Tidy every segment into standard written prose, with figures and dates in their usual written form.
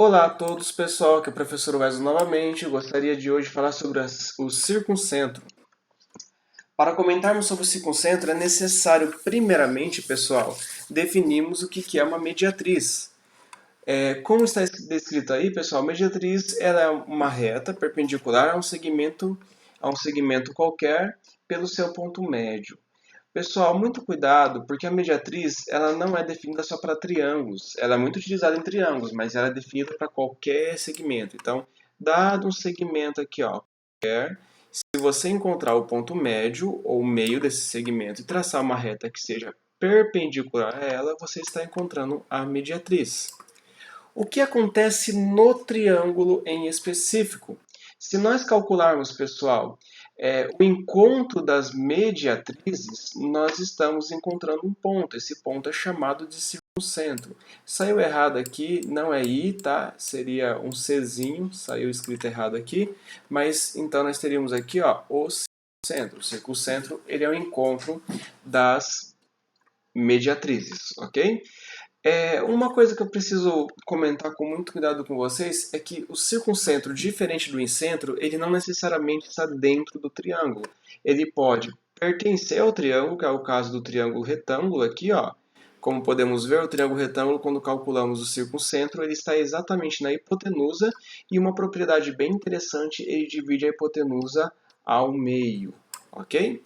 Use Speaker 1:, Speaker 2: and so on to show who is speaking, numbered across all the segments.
Speaker 1: Olá a todos, pessoal, aqui é o professor Wesley novamente. Eu gostaria de hoje falar sobre o circuncentro. Para comentarmos sobre o circuncentro, é necessário, primeiramente, pessoal, definirmos o que é uma mediatriz. Como está descrito aí, pessoal, a mediatriz ela é uma reta perpendicular a um segmento qualquer pelo seu ponto médio. Pessoal, muito cuidado, porque a mediatriz ela não é definida só para triângulos. Ela é muito utilizada em triângulos, mas ela é definida para qualquer segmento. Então, dado um segmento aqui, ó, se você encontrar o ponto médio ou meio desse segmento e traçar uma reta que seja perpendicular a ela, você está encontrando a mediatriz. O que acontece no triângulo em específico? Se nós calcularmos, pessoal, o encontro das mediatrizes, nós estamos encontrando um ponto. Esse ponto é chamado de circuncentro. Saiu errado aqui, não é I, tá? Seria um Czinho, saiu escrito errado aqui. Mas então nós teríamos aqui, ó, o circuncentro. O circuncentro ele é o encontro das mediatrizes, ok? Uma coisa que eu preciso comentar com muito cuidado com vocês é que o circuncentro, diferente do incentro, ele não necessariamente está dentro do triângulo. Ele pode pertencer ao triângulo, que é o caso do triângulo retângulo aqui, ó. Como podemos ver, o triângulo retângulo, quando calculamos o circuncentro, ele está exatamente na hipotenusa e uma propriedade bem interessante, ele divide a hipotenusa ao meio, ok?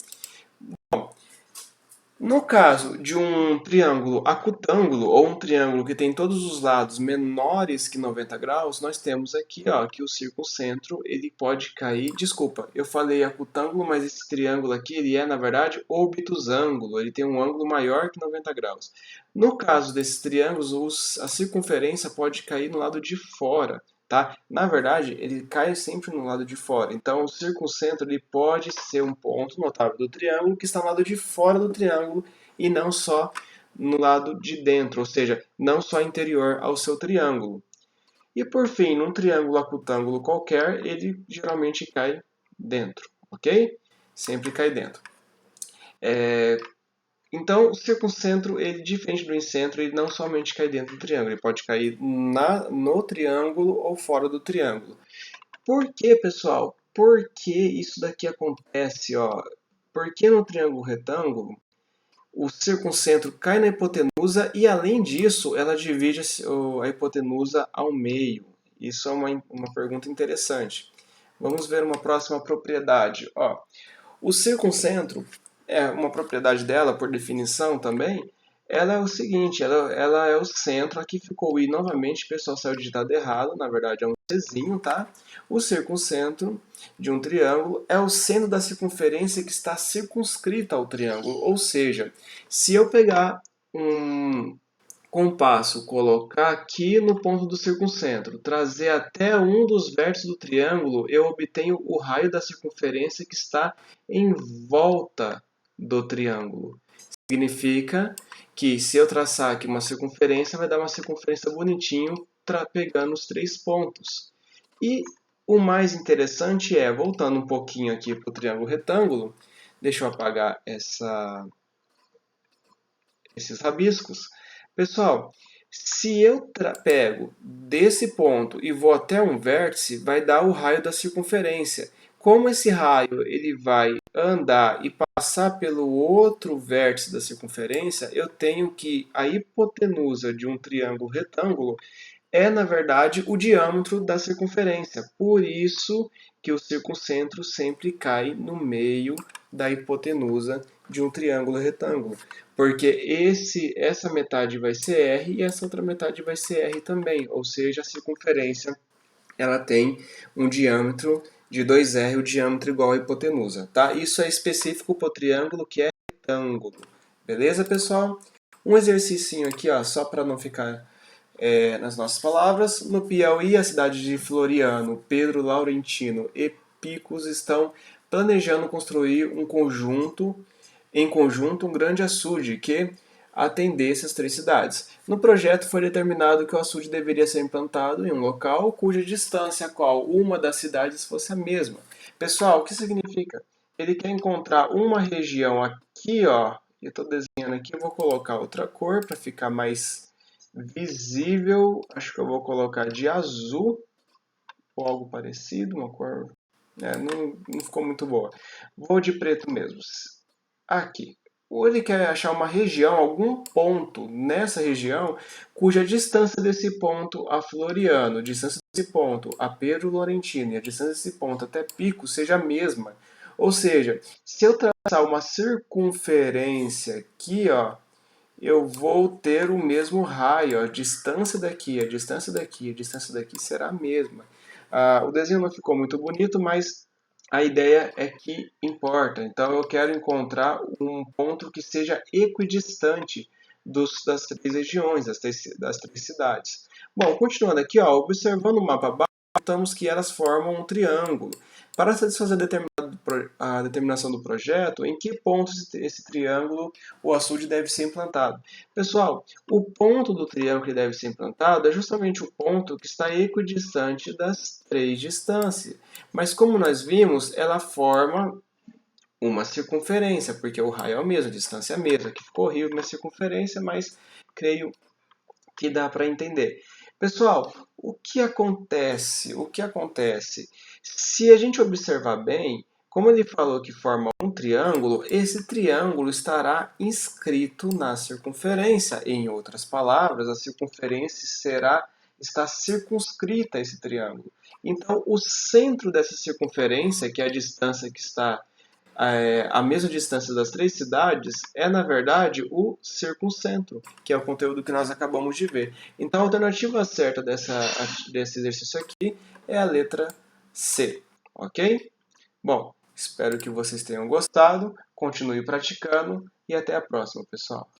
Speaker 1: No caso de um triângulo acutângulo, ou um triângulo que tem todos os lados menores que 90 graus, nós temos aqui ó, que o circuncentro ele pode cair... Desculpa, eu falei acutângulo, mas esse triângulo aqui ele é, na verdade, obtusângulo. Ele tem um ângulo maior que 90 graus. No caso desses triângulos, a circunferência pode cair no lado de fora. Tá? Na verdade, ele cai sempre no lado de fora. Então, o circuncentro ele pode ser um ponto notável do triângulo que está no lado de fora do triângulo e não só no lado de dentro, ou seja, não só interior ao seu triângulo. E por fim, num triângulo acutângulo qualquer, ele geralmente cai dentro, ok? Sempre cai dentro. Então, o circuncentro, ele, diferente do incentro, ele não somente cai dentro do triângulo, ele pode cair no triângulo ou fora do triângulo. Por que, pessoal? Por que isso daqui acontece? Ó? Porque no triângulo retângulo, o circuncentro cai na hipotenusa e, além disso, ela divide a hipotenusa ao meio. Isso é uma pergunta interessante. Vamos ver uma próxima propriedade. Ó, o circuncentro, uma propriedade dela, por definição também, ela é o seguinte, ela é o centro, aqui ficou o I novamente, o pessoal saiu digitado errado, na verdade é um Czinho, tá? O circuncentro de um triângulo é o centro da circunferência que está circunscrita ao triângulo, ou seja, se eu pegar um compasso, colocar aqui no ponto do circuncentro, trazer até um dos vértices do triângulo, eu obtenho o raio da circunferência que está em volta do triângulo. Significa que se eu traçar aqui uma circunferência, vai dar uma circunferência bonitinho, pegando os três pontos. E o mais interessante é, voltando um pouquinho aqui para o triângulo retângulo, deixa eu apagar esses rabiscos. Pessoal, se eu pego desse ponto e vou até um vértice, vai dar o raio da circunferência. Como esse raio ele vai andar e passar pelo outro vértice da circunferência, eu tenho que a hipotenusa de um triângulo retângulo é, na verdade, o diâmetro da circunferência. Por isso que o circuncentro sempre cai no meio da hipotenusa de um triângulo retângulo. Porque essa metade vai ser R e essa outra metade vai ser R também. Ou seja, a circunferência ela tem um diâmetro de 2R, o diâmetro igual à hipotenusa. Tá? Isso é específico para o triângulo que é retângulo. Beleza, pessoal? Um exercício aqui, ó, só para não ficar nas nossas palavras. No Piauí, a cidade de Floriano, Pedro Laurentino e Picos estão planejando construir em conjunto um grande açude que atendesse as três cidades. No projeto foi determinado que o açude deveria ser implantado em um local cuja distância a qual uma das cidades fosse a mesma. Pessoal, o que significa? Ele quer encontrar uma região aqui, ó. Eu estou desenhando aqui, eu vou colocar outra cor para ficar mais visível, acho que eu vou colocar de azul, ou algo parecido, uma cor... não ficou muito boa. Vou de preto mesmo. Aqui. Ou ele quer achar uma região, algum ponto nessa região, cuja distância desse ponto a Floriano, distância desse ponto a Pedro Laurentino e a distância desse ponto até Pico seja a mesma. Ou seja, se eu traçar uma circunferência aqui, ó, eu vou ter o mesmo raio, a distância daqui, a distância daqui, a distância daqui será a mesma. O desenho não ficou muito bonito, mas a ideia é que importa. Então eu quero encontrar um ponto que seja equidistante das três regiões, das três cidades. Bom, continuando aqui, ó, observando o mapa base, notamos que elas formam um triângulo. Para satisfazer a determinação do projeto, em que pontos esse triângulo o açude deve ser implantado? Pessoal, o ponto do triângulo que deve ser implantado é justamente o ponto que está equidistante das três distâncias. Mas como nós vimos, ela forma uma circunferência, porque o raio é o mesmo, a distância é a mesma. Aqui ficou horrível minha circunferência, mas creio que dá para entender. Pessoal, o que acontece? O que acontece? Se a gente observar bem, como ele falou que forma um triângulo, esse triângulo estará inscrito na circunferência. Em outras palavras, a circunferência está circunscrita a esse triângulo. Então, o centro dessa circunferência, que é a distância que está a mesma distância das três cidades, é na verdade o circuncentro, que é o conteúdo que nós acabamos de ver. Então a alternativa certa desse exercício aqui é a letra C, ok? Bom, espero que vocês tenham gostado, continue praticando e até a próxima, pessoal.